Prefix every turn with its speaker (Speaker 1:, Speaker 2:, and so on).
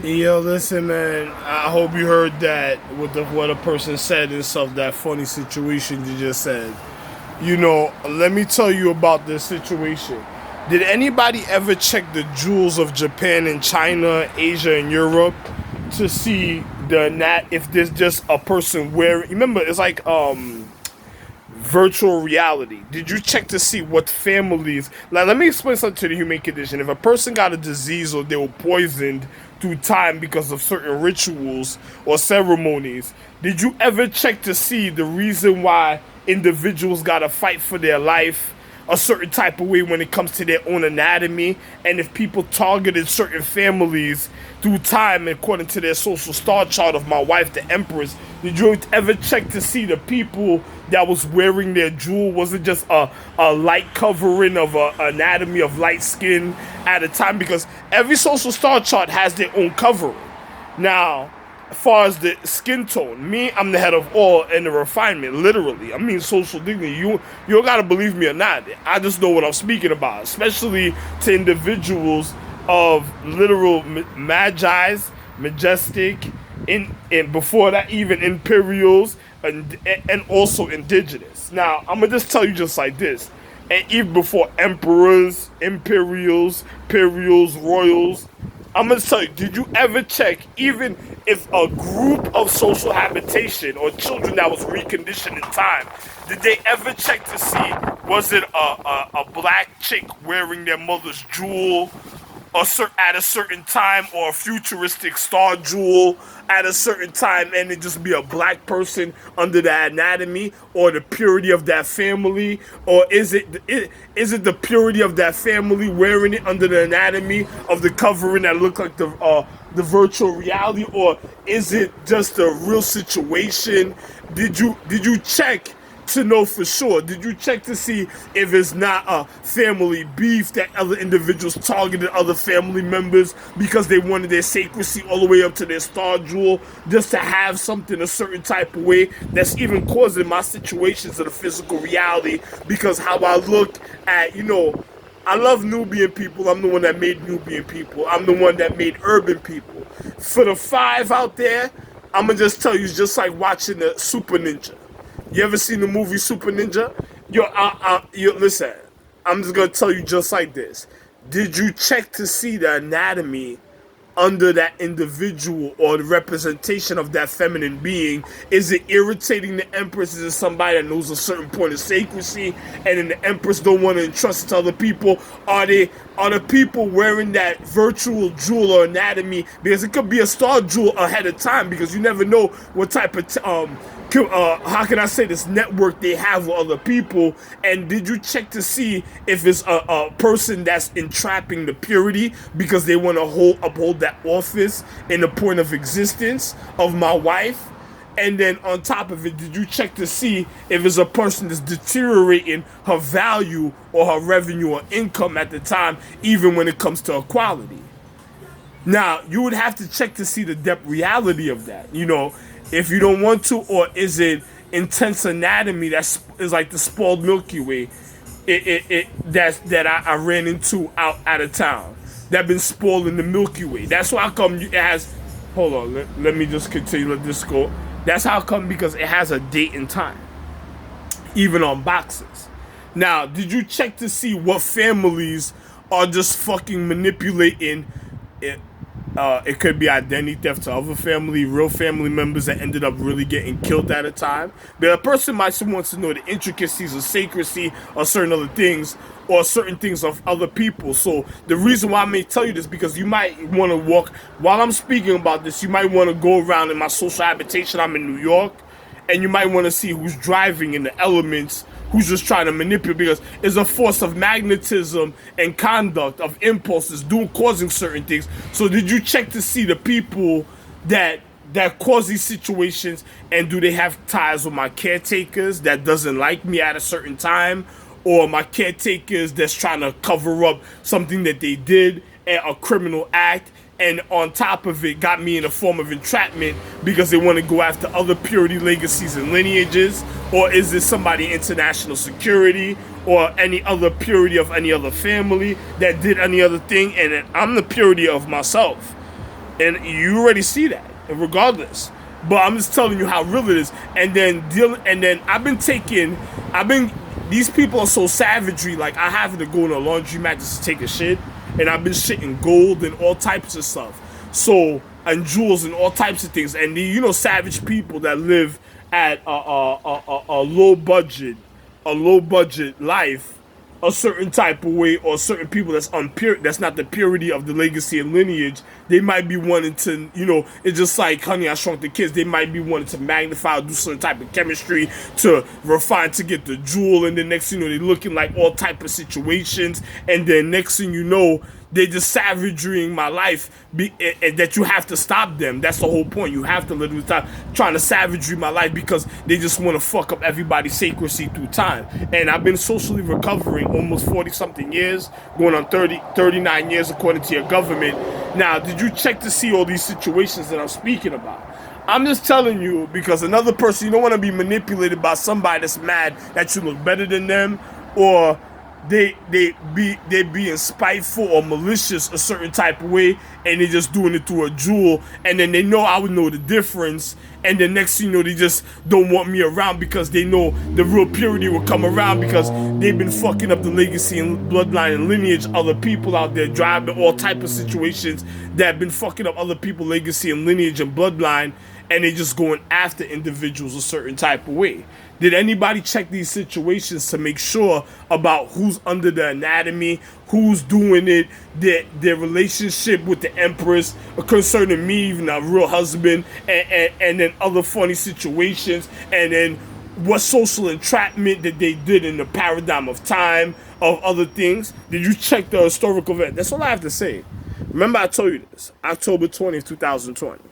Speaker 1: Yo, listen, man. I hope you heard that with what a person said and stuff. That funny situation you just said. You know, let me tell you about this situation. Did anybody ever check the jewels of Japan and China, Asia and Europe to see if there's just a person wearing? Remember, it's like virtual reality. Did you check to see what families? Like, let me explain something to the human condition. If a person got a disease or they were poisoned through time because of certain rituals or ceremonies, did you ever check to see the reason why individuals got to fight for their life a certain type of way when it comes to their own anatomy? And if people targeted certain families through time according to their social star chart of my wife, the Empress, did you ever check to see the people that was wearing their jewel? Was it just a light covering of anatomy of light skin at a time? Because every social star chart has their own covering. Now, as far as the skin tone, me, I'm the head of all in the refinement, literally. I mean, social dignity. You don't gotta believe me or not. I just know what I'm speaking about, especially to individuals of literal magi's, majestic, and before that, even imperials, and also indigenous. Now, I'm gonna just tell you just like this. And even before emperors, imperials, royals, I'm going to tell you, did you ever check, even if a group of social habitation or children that was reconditioned in time, did they ever check to see, was it a black chick wearing their mother's jewel at a certain time, or a futuristic star jewel at a certain time, and it just be a black person under the anatomy, or the purity of that family? Or is it the purity of that family wearing it under the anatomy of the covering that look like the virtual reality? Or is it just a real situation? Did you check to know for sure? Did you check to see if it's not a family beef that other individuals targeted other family members because they wanted their sacredcy all the way up to their star jewel, just to have something a certain type of way that's even causing my situations of the physical reality? Because how I look at, I love Nubian people. I'm the one that made Nubian people. I'm the one that made urban people. For the 5 out there, I'm gonna just tell you, it's just like watching the Super Ninja. You ever seen the movie Super Ninja? Listen, I'm just going to tell you just like this. Did you check to see the anatomy under that individual or the representation of that feminine being? Is it irritating the Empress? Is it somebody that knows a certain point of sacredcy and then the Empress don't want to entrust it to other people? Are the people wearing that virtual jewel or anatomy? Because it could be a star jewel ahead of time, because you never know what type of how can I say this, network they have with other people. And did you check to see if it's a person that's entrapping the purity because they want to uphold that office in the point of existence of my wife? And then on top of it, did you check to see if it's a person that's deteriorating her value or her revenue or income at the time, even when it comes to equality? Now, you would have to check to see the depth reality of that, if you don't want to. Or is it intense anatomy that is like the spoiled Milky Way that I ran into out of town, that been spoiling the Milky Way? That's why I come it has, hold on, let me just continue, let this go. That's how come, because it has a date and time, even on boxes. Now, did you check to see what families are just fucking manipulating it? It could be identity theft to other real family members that ended up really getting killed at a time. But a person might want to know the intricacies of sacredcy or certain other things, or certain things of other people. So the reason why I may tell you this, because you might want to walk, while I'm speaking about this, you might want to go around in my social habitation. I'm in New York, and you might want to see who's driving in the elements, who's just trying to manipulate, because it's a force of magnetism and conduct of impulses causing certain things. So did you check to see the people that cause these situations, and do they have ties with my caretakers that doesn't like me at a certain time, or my caretakers that's trying to cover up something that they did, a criminal act, and on top of it got me in a form of entrapment because they want to go after other purity legacies and lineages? Or is this somebody international security or any other purity of any other family that did any other thing? And I'm the purity of myself, and you already see that regardless. But I'm just telling you how real it is. And then these people are so savagery. Like, I have to go in a laundromat just to take a shit, and I've been shitting gold and all types of stuff. So, and jewels and all types of things. And the, savage people that live at a low budget life, a certain type of way, or certain people that's unpure, that's not the purity of the legacy and lineage, they might be wanting to, it's just like Honey, I Shrunk the Kids. They might be wanting to magnify or do certain type of chemistry to refine to get the jewel, and then next thing you know, they're looking like all type of situations, and then next thing you know, they just savagerying my life, that you have to stop them. That's the whole point. You have to literally stop trying to savagery my life because they just want to fuck up everybody's sacredcy through time. And I've been socially recovering almost 40-something years, going on 39 years according to your government. Now, did you check to see all these situations that I'm speaking about? I'm just telling you because another person, you don't want to be manipulated by somebody that's mad that you look better than them, or they being spiteful or malicious a certain type of way, and they just doing it through a jewel, and then they know I would know the difference, and the next thing you know, they just don't want me around because they know the real purity will come around because they've been fucking up the legacy and bloodline and lineage of other people out there, driving all type of situations that have been fucking up other people's legacy and lineage and bloodline, and they just going after individuals a certain type of way. Did anybody check these situations to make sure about who's under the anatomy, who's doing it, their relationship with the Empress, concerning me, even a real husband, and then other funny situations, and then what social entrapment that they did in the paradigm of time, of other things? Did you check the historical event? That's all I have to say. Remember I told you this, October 20th, 2020.